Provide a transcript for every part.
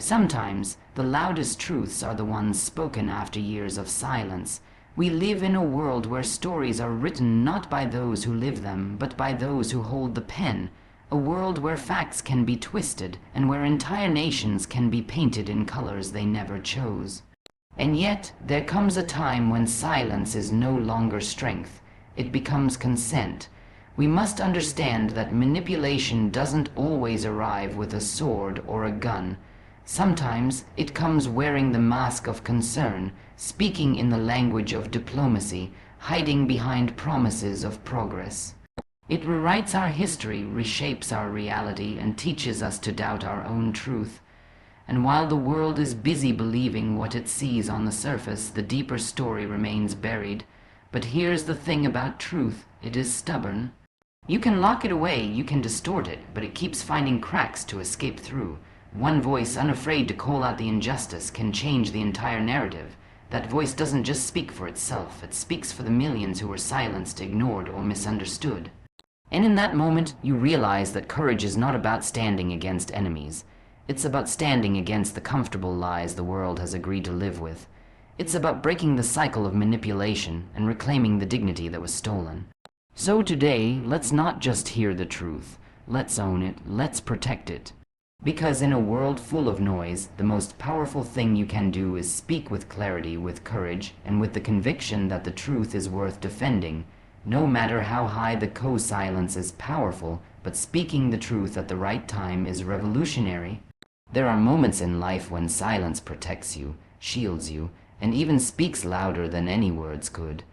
Sometimes, the loudest truths are the ones spoken after years of silence. We live in a world where stories are written not by those who live them, but by those who hold the pen. A world where facts can be twisted, and where entire nations can be painted in colors they never chose. And yet, there comes a time when silence is no longer strength. It becomes consent. We must understand that manipulation doesn't always arrive with a sword or a gun. Sometimes it comes wearing the mask of concern, speaking in the language of diplomacy, hiding behind promises of progress. It rewrites our history, reshapes our reality, and teaches us to doubt our own truth. And while the world is busy believing what it sees on the surface, the deeper story remains buried. But here's the thing about truth: it is stubborn. You can lock it away, you can distort it, but it keeps finding cracks to escape through. One voice, unafraid to call out the injustice, can change the entire narrative. That voice doesn't just speak for itself, it speaks for the millions who were silenced, ignored, or misunderstood. And in that moment, you realize that courage is not about standing against enemies. It's about standing against the comfortable lies the world has agreed to live with. It's about breaking the cycle of manipulation and reclaiming the dignity that was stolen. So today, let's not just hear the truth. Let's own it, let's protect it. Because in a world full of noise, the most powerful thing you can do is speak with clarity, with courage, and with the conviction that the truth is worth defending. No matter how high the co-silence is powerful, but speaking the truth at the right time is revolutionary. There are moments in life when silence protects you, shields you, and even speaks louder than any words could.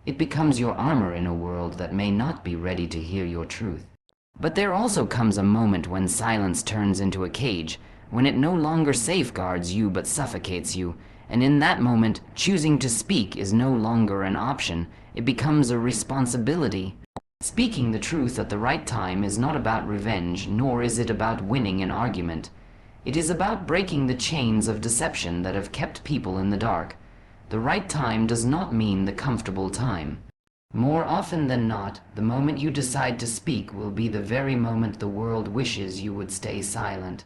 It becomes your armor in a world that may not be ready to hear your truth. But there also comes a moment when silence turns into a cage, when it no longer safeguards you but suffocates you, and in that moment, choosing to speak is no longer an option, it becomes a responsibility. Speaking the truth at the right time is not about revenge, nor is it about winning an argument. It is about breaking the chains of deception that have kept people in the dark. The right time does not mean the comfortable time. More often than not, the moment you decide to speak will be the very moment the world wishes you would stay silent.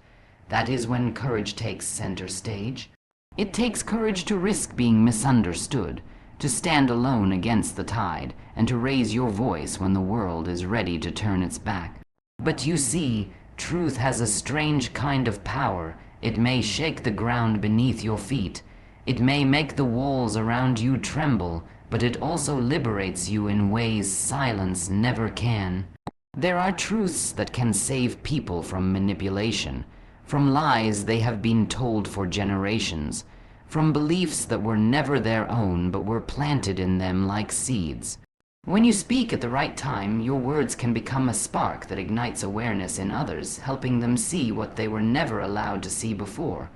That is when courage takes center stage. It takes courage to risk being misunderstood, to stand alone against the tide, and to raise your voice when the world is ready to turn its back. But you see, truth has a strange kind of power. It may shake the ground beneath your feet. It may make the walls around you tremble, but it also liberates you in ways silence never can. There are truths that can save people from manipulation, from lies they have been told for generations, from beliefs that were never their own but were planted in them like seeds. When you speak at the right time, your words can become a spark that ignites awareness in others, helping them see what they were never allowed to see before.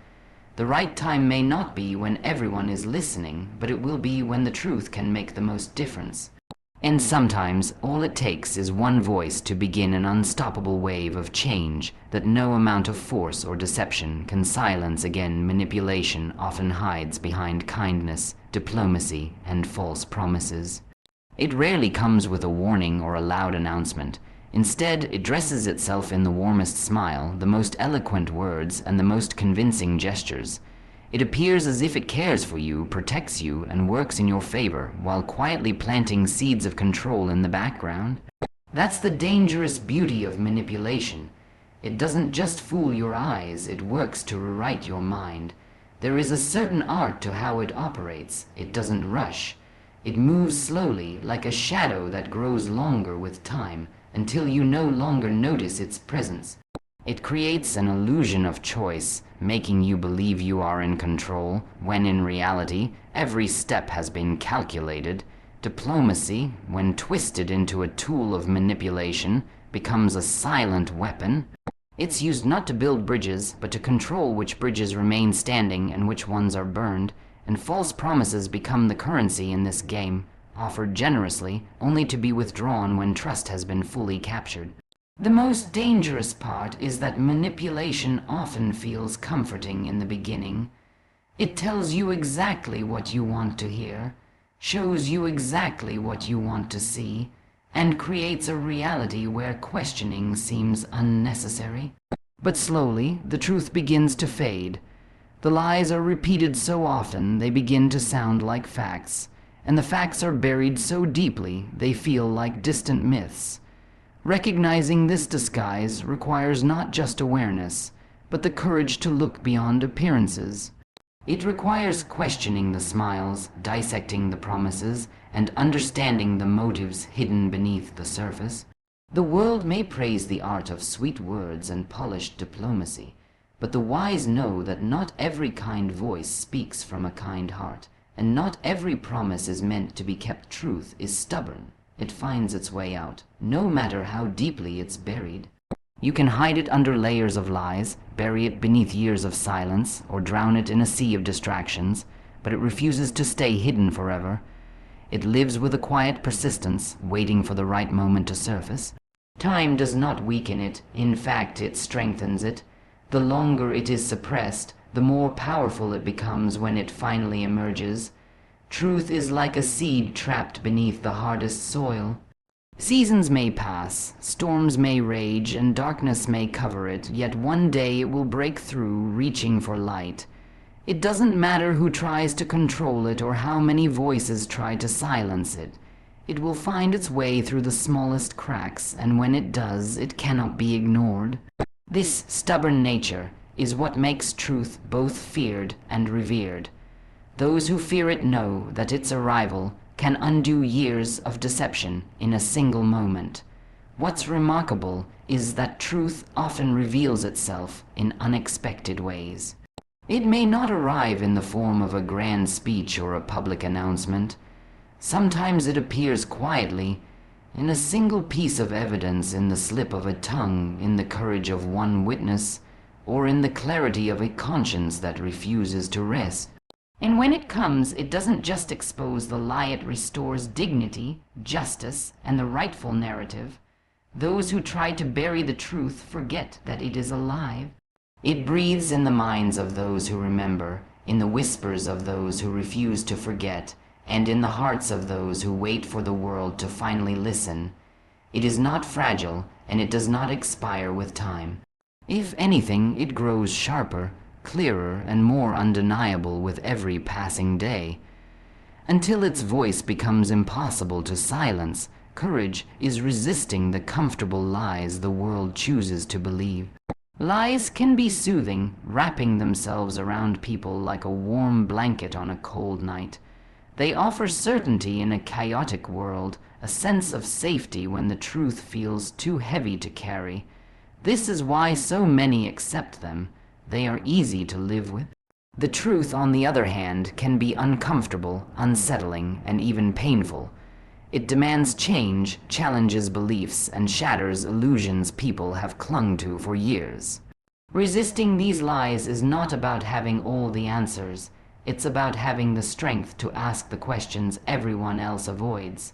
The right time may not be when everyone is listening, but it will be when the truth can make the most difference. And sometimes, all it takes is one voice to begin an unstoppable wave of change that no amount of force or deception can silence. Again, manipulation often hides behind kindness, diplomacy, and false promises. It rarely comes with a warning or a loud announcement. Instead, it dresses itself in the warmest smile, the most eloquent words, and the most convincing gestures. It appears as if it cares for you, protects you, and works in your favor, while quietly planting seeds of control in the background. That's the dangerous beauty of manipulation. It doesn't just fool your eyes, it works to rewrite your mind. There is a certain art to how it operates. It doesn't rush. It moves slowly, like a shadow that grows longer with time, until you no longer notice its presence. It creates an illusion of choice, making you believe you are in control, when in reality, every step has been calculated. Diplomacy, when twisted into a tool of manipulation, becomes a silent weapon. It's used not to build bridges, but to control which bridges remain standing and which ones are burned, and false promises become the currency in this game, offered generously, only to be withdrawn when trust has been fully captured. The most dangerous part is that manipulation often feels comforting in the beginning. It tells you exactly what you want to hear, shows you exactly what you want to see, and creates a reality where questioning seems unnecessary. But slowly, the truth begins to fade. The lies are repeated so often they begin to sound like facts, and the facts are buried so deeply they feel like distant myths. Recognizing this disguise requires not just awareness, but the courage to look beyond appearances. It requires questioning the smiles, dissecting the promises, and understanding the motives hidden beneath the surface. The world may praise the art of sweet words and polished diplomacy, but the wise know that not every kind voice speaks from a kind heart, and not every promise is meant to be kept. Truth is stubborn. It finds its way out, no matter how deeply it's buried. You can hide it under layers of lies, bury it beneath years of silence, or drown it in a sea of distractions, but it refuses to stay hidden forever. It lives with a quiet persistence, waiting for the right moment to surface. Time does not weaken it, in fact it strengthens it. The longer it is suppressed, the more powerful it becomes when it finally emerges. Truth is like a seed trapped beneath the hardest soil. Seasons may pass, storms may rage, and darkness may cover it, yet one day it will break through, reaching for light. It doesn't matter who tries to control it or how many voices try to silence it. It will find its way through the smallest cracks, and when it does, it cannot be ignored. This stubborn nature is what makes truth both feared and revered. Those who fear it know that its arrival can undo years of deception in a single moment. What's remarkable is that truth often reveals itself in unexpected ways. It may not arrive in the form of a grand speech or a public announcement. Sometimes it appears quietly, in a single piece of evidence, in the slip of a tongue, in the courage of one witness, or in the clarity of a conscience that refuses to rest. And when it comes, it doesn't just expose the lie, it restores dignity, justice, and the rightful narrative. Those who try to bury the truth forget that it is alive. It breathes in the minds of those who remember, in the whispers of those who refuse to forget, and in the hearts of those who wait for the world to finally listen. It is not fragile, and it does not expire with time. If anything, it grows sharper, clearer, and more undeniable with every passing day. Until its voice becomes impossible to silence, courage is resisting the comfortable lies the world chooses to believe. Lies can be soothing, wrapping themselves around people like a warm blanket on a cold night. They offer certainty in a chaotic world, a sense of safety when the truth feels too heavy to carry. This is why so many accept them. They are easy to live with. The truth, on the other hand, can be uncomfortable, unsettling, and even painful. It demands change, challenges beliefs, and shatters illusions people have clung to for years. Resisting these lies is not about having all the answers. It's about having the strength to ask the questions everyone else avoids.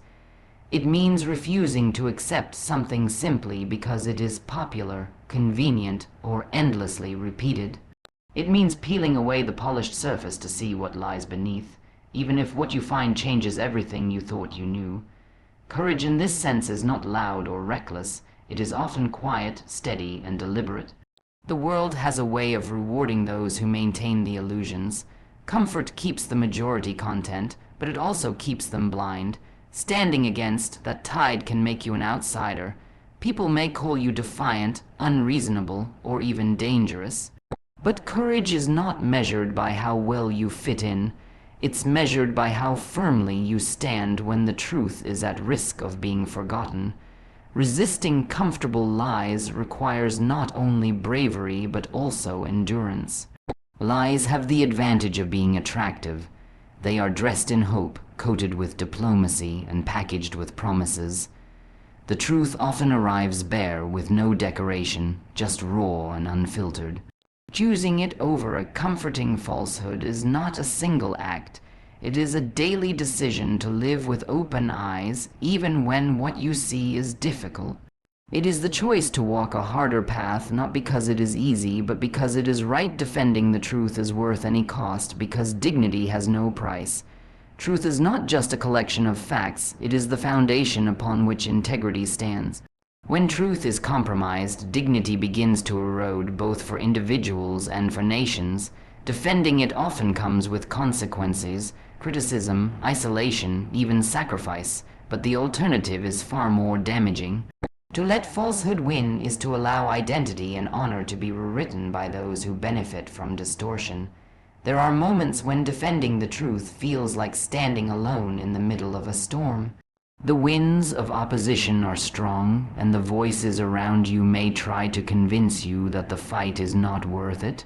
It means refusing to accept something simply because it is popular, convenient, or endlessly repeated. It means peeling away the polished surface to see what lies beneath, even if what you find changes everything you thought you knew. Courage in this sense is not loud or reckless. It is often quiet, steady, and deliberate. The world has a way of rewarding those who maintain the illusions. Comfort keeps the majority content, but it also keeps them blind. Standing against that tide can make you an outsider. People may call you defiant, unreasonable, or even dangerous. But courage is not measured by how well you fit in. It's measured by how firmly you stand when the truth is at risk of being forgotten. Resisting comfortable lies requires not only bravery but also endurance. Lies have the advantage of being attractive. They are dressed in hope, coated with diplomacy, and packaged with promises. The truth often arrives bare, with no decoration, just raw and unfiltered. Choosing it over a comforting falsehood is not a single act. It is a daily decision to live with open eyes, even when what you see is difficult. It is the choice to walk a harder path, not because it is easy, but because it is right. Defending the truth is worth any cost, because dignity has no price. Truth is not just a collection of facts, it is the foundation upon which integrity stands. When truth is compromised, dignity begins to erode, both for individuals and for nations. Defending it often comes with consequences, criticism, isolation, even sacrifice, but the alternative is far more damaging. To let falsehood win is to allow identity and honor to be rewritten by those who benefit from distortion. There are moments when defending the truth feels like standing alone in the middle of a storm. The winds of opposition are strong, and the voices around you may try to convince you that the fight is not worth it.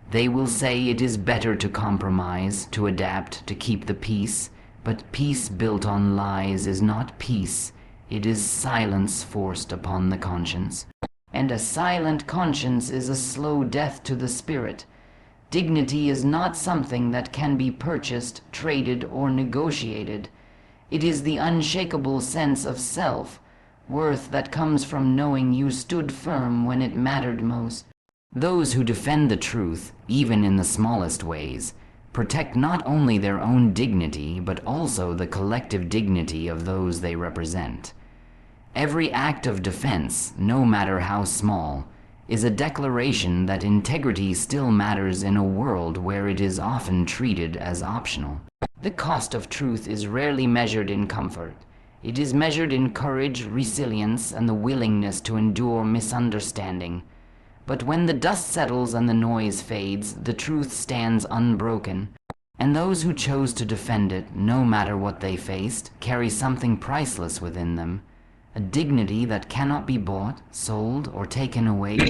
They will say it is better to compromise, to adapt, to keep the peace, but peace built on lies is not peace. It is silence forced upon the conscience. And a silent conscience is a slow death to the spirit. Dignity is not something that can be purchased, traded, or negotiated. It is the unshakable sense of self, worth that comes from knowing you stood firm when it mattered most. Those who defend the truth, even in the smallest ways, protect not only their own dignity, but also the collective dignity of those they represent. Every act of defense, no matter how small, is a declaration that integrity still matters in a world where it is often treated as optional. The cost of truth is rarely measured in comfort. It is measured in courage, resilience, and the willingness to endure misunderstanding. But when the dust settles and the noise fades, the truth stands unbroken. And those who chose to defend it, no matter what they faced, carry something priceless within them. A dignity that cannot be bought, sold, or taken away.